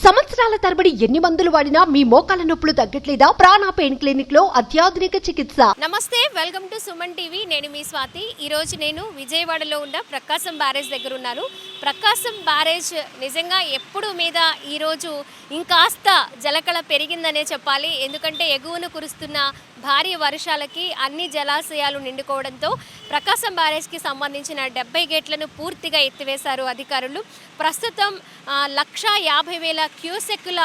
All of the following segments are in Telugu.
సంవత్సరాల తరబడి ఎన్ని మందులు వాడినా మీ మోకాల నొప్పులు తగ్గట్లేదా? ప్రాణ పెయిన్ క్లినిక్ లో అత్యాధునిక చికిత్స. నమస్తే, వెల్కమ్ టు సుమన్ టీవీ. నేను మీ స్వాతి. ఈరోజు నేను విజయవాడలో ఉన్న ప్రకాశం బ్యారేజ్ దగ్గర ఉన్నాను. ప్రకాశం బ్యారేజ్ నిజంగా ఎప్పుడు మీద ఈరోజు ఇంకాస్త జలకళ పెరిగిందనే చెప్పాలి. ఎందుకంటే ఎగువను కురుస్తున్న భారీ వర్షాలకి అన్ని జలాశయాలు నిండుకోవడంతో ప్రకాశం బ్యారేజ్కి సంబంధించిన 70 గేట్లను పూర్తిగా ఎత్తివేశారు అధికారులు. ప్రస్తుతం 1,50,000 క్యూసెక్కుల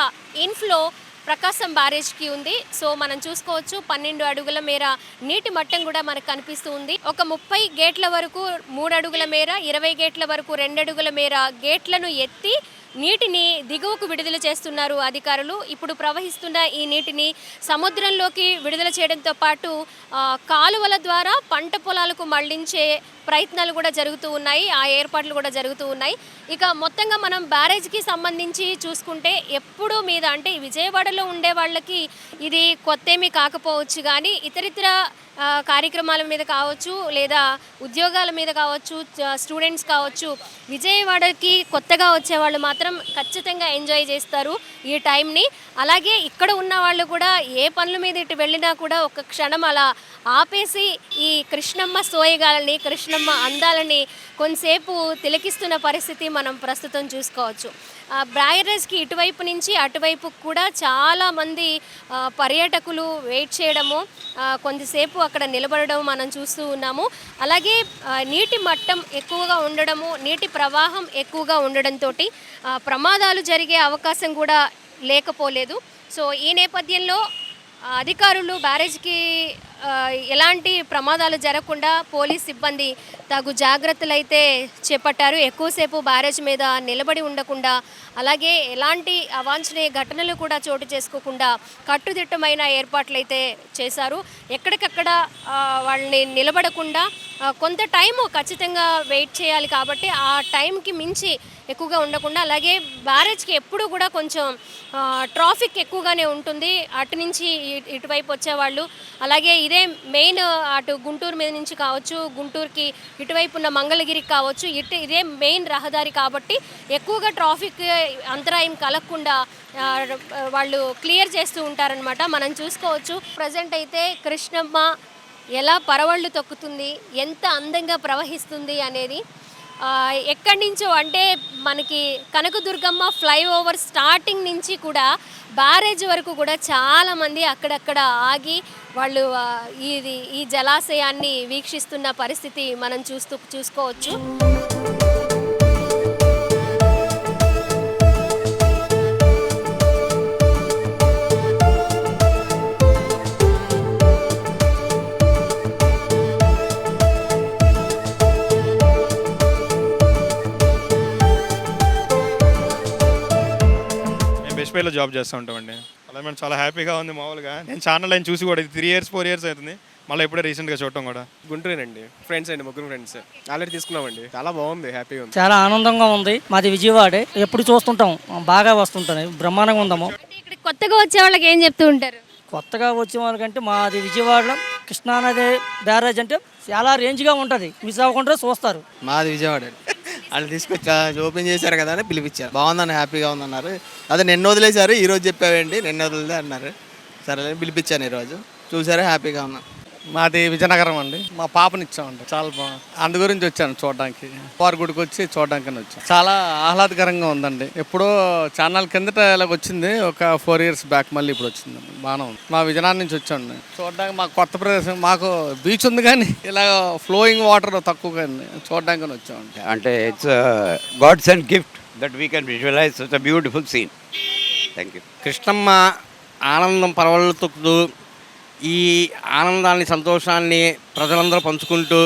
ఇన్ఫ్లో ప్రకాశం బ్యారేజ్కి ఉంది. సో మనం చూసుకోవచ్చు 12 అడుగుల మేర నీటి మట్టం కూడా మనకు కనిపిస్తూ ఉంది. ఒక 30 గేట్ల వరకు 3 అడుగుల మేర, 20 గేట్ల వరకు 2 అడుగుల మేర గేట్లను ఎత్తి నీటిని దిగువకు విడుదల చేస్తున్నారు అధికారులు. ఇప్పుడు ప్రవహిస్తున్న ఈ నీటిని సముద్రంలోకి విడుదల చేయడంతో పాటు కాలువల ద్వారా పంట పొలాలకు మళ్లించే ప్రయత్నాలు కూడా జరుగుతూ ఉన్నాయి. ఆ ఏర్పాట్లు కూడా జరుగుతూ ఉన్నాయి. ఇక మొత్తంగా మనం బ్యారేజ్కి సంబంధించి చూసుకుంటే ఎప్పుడూ మీద అంటే విజయవాడలో ఉండే వాళ్ళకి ఇది కొత్తేమీ కాకపోవచ్చు, కానీ ఇతరితర కార్యక్రమాల మీద కావచ్చు, లేదా ఉద్యోగాల మీద కావచ్చు, స్టూడెంట్స్ కావచ్చు, విజయవాడకి కొత్తగా వచ్చేవాళ్ళు మాత్రం ఖచ్చితంగా ఎంజాయ్ చేస్తారు ఈ టైంని. అలాగే ఇక్కడ ఉన్న వాళ్ళు కూడా ఏ పనుల మీద ఇటు వెళ్ళినా కూడా ఒక క్షణం అలా ఆపేసి ఈ కృష్ణమ్మ సోయగాలని, కృష్ణమ్మ అందాలని కొంతసేపు తిలకిస్తున్న పరిస్థితి మనం ప్రస్తుతం చూసుకోవచ్చు. బ్యారేజ్కి ఇటువైపు నుంచి అటువైపు కూడా చాలామంది పర్యాటకులు వెయిట్ చేయడము, కొంతసేపు అక్కడ నిలబడడం మనం చూస్తూ ఉన్నాము. అలాగే నీటి మట్టం ఎక్కువగా ఉండడము, నీటి ప్రవాహం ఎక్కువగా ఉండడంతో ప్రమాదాలు జరిగే అవకాశం కూడా లేకపోలేదు. సో ఈ నేపథ్యంలో అధికారులు బ్యారేజ్కి ఎలాంటి ప్రమాదాలు జరగకుండా పోలీస్ సిబ్బంది తగు జాగ్రత్తలు అయితే చేపట్టారు. ఎక్కువసేపు బ్యారేజ్ మీద నిలబడి ఉండకుండా, అలాగే ఎలాంటి అవాంఛనీయ ఘటనలు కూడా చోటు చేసుకోకుండా కట్టుదిట్టమైన ఏర్పాట్లు అయితే చేశారు. ఎక్కడికక్కడ వాళ్ళని నిలబడకుండా కొంత టైము ఖచ్చితంగా వెయిట్ చేయాలి కాబట్టి ఆ టైంకి మించి ఎక్కువగా ఉండకుండా, అలాగే బ్యారేజ్కి ఎప్పుడు కూడా కొంచెం ట్రాఫిక్ ఎక్కువగానే ఉంటుంది. అటు నుంచి ఇటువైపు వచ్చేవాళ్ళు, అలాగే ఇదే మెయిన్ అటు గుంటూరు మీద నుంచి కావచ్చు, గుంటూరుకి ఇటువైపు ఉన్న మంగళగిరికి కావచ్చు, ఇదే మెయిన్ రహదారి కాబట్టి ఎక్కువగా ట్రాఫిక్ అంతరాయం కలగకుండా వాళ్ళు క్లియర్ చేస్తూ ఉంటారనమాట. మనం చూసుకోవచ్చు ప్రజెంట్ అయితే కృష్ణమ్మ ఎలా పరవళ్ళు తొక్కుతుంది, ఎంత అందంగా ప్రవహిస్తుంది అనేది. ఎక్కడి నుంచో అంటే మనకి కనకదుర్గమ్మ ఫ్లైఓవర్ స్టార్టింగ్ నుంచి కూడా బ్యారేజ్ వరకు కూడా చాలామంది అక్కడక్కడ ఆగి వాళ్ళు ఈ జలాశయాన్ని వీక్షిస్తున్న పరిస్థితి మనం చూసుకోవచ్చు. బెస్ట్పేలో జాబ్ చేస్తూ ఉంటామండి. అలా మేము చాలా హ్యాపీగా ఉంది. మామూలుగా నేను ఛానల్ అయిన చూసి కూడా 3 years 4 years అవుతుంది. మళ్ళీ ఇప్పుడే రీసెంట్గా చూడటం కూడా. గుంటూరేనండి, ఫ్రెండ్స్ అండి, ముగ్గురు ఫ్రెండ్స్ ఆల్రెడీ తీసుకున్నామండి. చాలా బాగుంది, హ్యాపీగా ఉంది, చాలా ఆనందంగా ఉంది. మాది విజయవాడే, ఎప్పుడు చూస్తుంటాం, బాగా వస్తుంటాయి, బ్రహ్మాండంగా ఉందాము. ఇక్కడ కొత్తగా వచ్చే వాళ్ళకి ఏం చెప్తూ ఉంటారు? కొత్తగా వచ్చే వాళ్ళకంటే మాది విజయవాడలో కృష్ణానది బ్యారేజ్ అంటే చాలా రేంజ్గా ఉంటుంది, మిస్ అవ్వకుండా చూస్తారు. మాది విజయవాడ, వాళ్ళు తీసుకొచ్చా ఓపెన్ చేశారు కదా అని పిలిపించారు. బాగుందని, హ్యాపీగా ఉందన్నారు. అదే నిన్న వదిలేశారు, ఈరోజు చెప్పావేంటి నిన్న వదిలేదే అన్నారు. సరే పిలిపించాను, ఈరోజు చూసారా, హ్యాపీగా ఉన్నాను. మాది విజయనగరం అండి. మా పాపని ఇచ్చామండి, చాలా బాగుంది. అందు గురించి వచ్చాను చూడడానికి, వారి గుడికి వచ్చి చూడడానికి వచ్చాను. చాలా ఆహ్లాదకరంగా ఉందండి. ఎప్పుడో ఛానల్ కిందట ఇలాగ వచ్చింది, ఒక 4 years బ్యాక్, మళ్ళీ ఇప్పుడు వచ్చింది. బాగానే ఉంది. మా విజయనగరం నుంచి వచ్చాను చూడడానికి. మాకు కొత్త ప్రదేశం, మాకు బీచ్ ఉంది కానీ ఇలా ఫ్లోయింగ్ వాటర్ తక్కువగా చూడడానికి వచ్చామండి. అంటే it's gods and gift that we can visualize such a beautiful scene. Thank you. Krishnamma ఆనందం పరవళ్ళు తొక్కుతూ ఈ ఆనందాన్ని, సంతోషాన్ని ప్రజలందరూ పంచుకుంటూ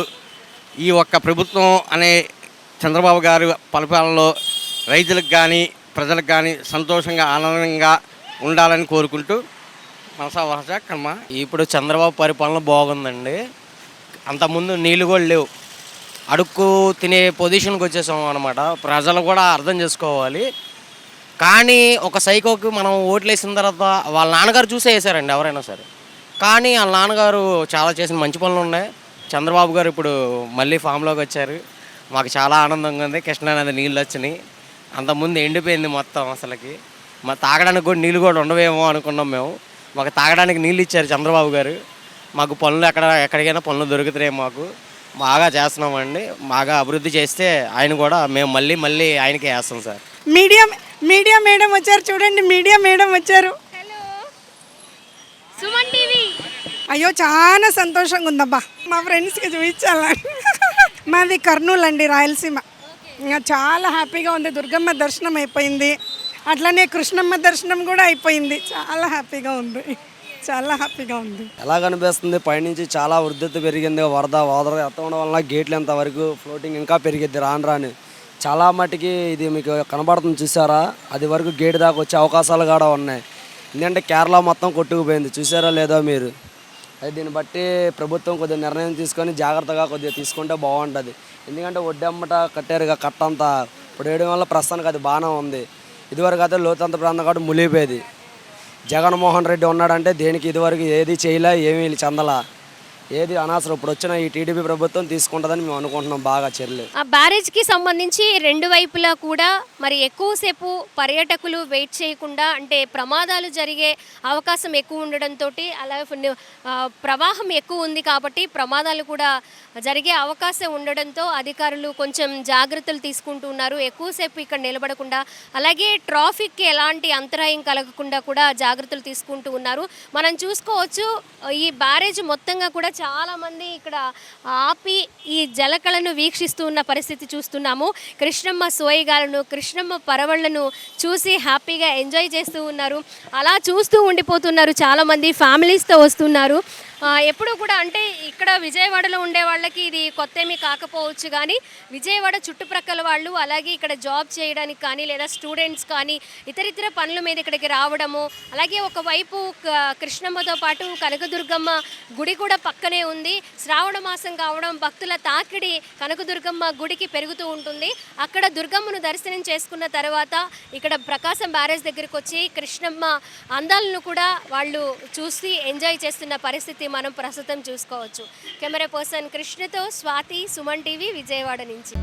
ఈ ఒక్క ప్రభుత్వం అనే చంద్రబాబు గారి పరిపాలనలో రైతులకు కానీ ప్రజలకు కానీ సంతోషంగా ఆనందంగా ఉండాలని కోరుకుంటూ మనసా వరస కర్మ. ఇప్పుడు చంద్రబాబు పరిపాలన బాగుందండి. అంతకుముందు నీళ్ళు కూడా లేవు, అడుక్కు తినే పొజిషన్కి వచ్చేసాం అనమాట. ప్రజలు కూడా అర్థం చేసుకోవాలి. కానీ ఒక సైకోకి మనం ఓట్లు వేసిన తర్వాత వాళ్ళ నాన్నగారు చూసే వేసారండి ఎవరైనా సరే. కానీ వాళ్ళ నాన్నగారు చాలా చేసిన మంచి పనులు ఉన్నాయి. చంద్రబాబు గారు ఇప్పుడు మళ్ళీ ఫామ్లోకి వచ్చారు. మాకు చాలా ఆనందంగా ఉంది. కృష్ణానది నీళ్ళు వచ్చినాయి, అంతకుముందు ఎండిపోయింది మొత్తం అసలుకి. మా తాగడానికి కూడా నీళ్ళు కూడా ఉండవేమో అనుకున్నాం మేము. మాకు తాగడానికి నీళ్ళు ఇచ్చారు చంద్రబాబు గారు. మాకు పనులు ఎక్కడికైనా పనులు దొరుకుతున్నాయి. మాకు బాగా చేస్తున్నామండి. బాగా అభివృద్ధి చేస్తే ఆయన కూడా మేము మళ్ళీ ఆయనకే వేస్తాం సార్. మీడియా మేడం వచ్చారు చూడండి, మీడియా మేడం వచ్చారు. Hello Suman TV. అయ్యో చాలా సంతోషంగా ఉందబ్బా, మా ఫ్రెండ్స్కి చూపించాలా. మాది కర్నూలు అండి, రాయలసీమ. ఇంకా చాలా హ్యాపీగా ఉంది. దుర్గమ్మ దర్శనం అయిపోయింది, అట్లనే కృష్ణమ్మ దర్శనం కూడా అయిపోయింది. చాలా హ్యాపీగా ఉంది, చాలా హ్యాపీగా ఉంది. ఎలా కనిపిస్తుంది పైనుంచి చాలా వృద్ధి పెరిగింది. వరద ఎత్తడం వలన గేట్లు ఎంతవరకు ఫ్లోటింగ్ ఇంకా పెరిగిద్ది రాను. చాలా మటుకి ఇది మీకు కనబడుతుంది చూసారా, అది వరకు గేట్ దాకా వచ్చే అవకాశాలు కూడా ఉన్నాయి. ఎందుకంటే కేరళ మొత్తం కొట్టుకుపోయింది, చూసారా లేదో మీరు. అది దీన్ని బట్టి ప్రభుత్వం కొద్దిగా నిర్ణయం తీసుకొని జాగ్రత్తగా కొద్దిగా తీసుకుంటే బాగుంటుంది. ఎందుకంటే ఒడ్డమ్మట కట్టారుగా కట్టంతా, ఇప్పుడు వేయడం వల్ల ప్రస్తుతానికి అది బాగానే ఉంది. ఇదివరకు అయితే లోతంత ప్రాంతం కాబట్టి మునిగిపోయేది. జగన్మోహన్ రెడ్డి ఉన్నాడంటే దేనికి ఇదివరకు ఏది చేయలే, ఏమీ చెందలా, ఏది అనవసరం. ఇప్పుడు వచ్చిన ఈ టీడీపీ ప్రభుత్వం తీసుకుంటుందని మేము అనుకుంటున్నాం బాగా చర్యలు. ఆ బ్యారేజ్కి సంబంధించి రెండు వైపులా కూడా మరి ఎక్కువసేపు పర్యాటకులు వెయిట్ చేయకుండా, అంటే ప్రమాదాలు జరిగే అవకాశం ఎక్కువ ఉండడంతో, అలాగే ప్రవాహం ఎక్కువ ఉంది కాబట్టి ప్రమాదాలు కూడా జరిగే అవకాశం ఉండడంతో అధికారులు కొంచెం జాగ్రత్తలు తీసుకుంటున్నారు. ఎక్కువసేపు ఇక్కడ నిలబడకుండా, అలాగే ట్రాఫిక్కి ఎలాంటి అంతరాయం కలగకుండా కూడా జాగ్రత్తలు తీసుకుంటూ ఉన్నారు. మనం చూసుకోవచ్చు ఈ బ్యారేజ్ మొత్తంగా కూడా చాలామంది ఇక్కడ ఆపి ఈ జలకళను వీక్షిస్తూ ఉన్న పరిస్థితి చూస్తున్నాము. కృష్ణమ్మ సోయగాలను, కృష్ణమ్మ పరవళ్లను చూసి హ్యాపీగా ఎంజాయ్ చేస్తూ ఉన్నారు. అలా చూస్తూ ఉండిపోతున్నారు. చాలామంది ఫ్యామిలీస్తో వస్తున్నారు. ఎప్పుడు కూడా అంటే ఇక్కడ విజయవాడలో ఉండే వాళ్ళకి ఇది కొత్త ఏమీ కాకపోవచ్చు, కానీ విజయవాడ చుట్టుప్రక్కల వాళ్ళు, అలాగే ఇక్కడ జాబ్ చేయడానికి కానీ లేదా స్టూడెంట్స్ కానీ ఇతరితర పనుల మీద ఇక్కడికి రావడము, అలాగే ఒకవైపు కృష్ణమ్మతో పాటు కనకదుర్గమ్మ గుడి కూడా పక్కనే ఉంది. శ్రావణ మాసం కావడం భక్తుల తాకిడి కనకదుర్గమ్మ గుడికి పెరుగుతూ ఉంటుంది. అక్కడ దుర్గమ్మను దర్శనం చేసుకున్న తర్వాత ఇక్కడ ప్రకాశం బ్యారేజ్ దగ్గరికి వచ్చి కృష్ణమ్మ అందాలను కూడా వాళ్ళు చూసి ఎంజాయ్ చేస్తున్న పరిస్థితి మనం ప్రస్తుతం చూసుకోవచ్చు. కెమెరా పర్సన్ కృష్ణతో స్వాతి, సుమన్ టీవీ, విజయవాడ నుంచి.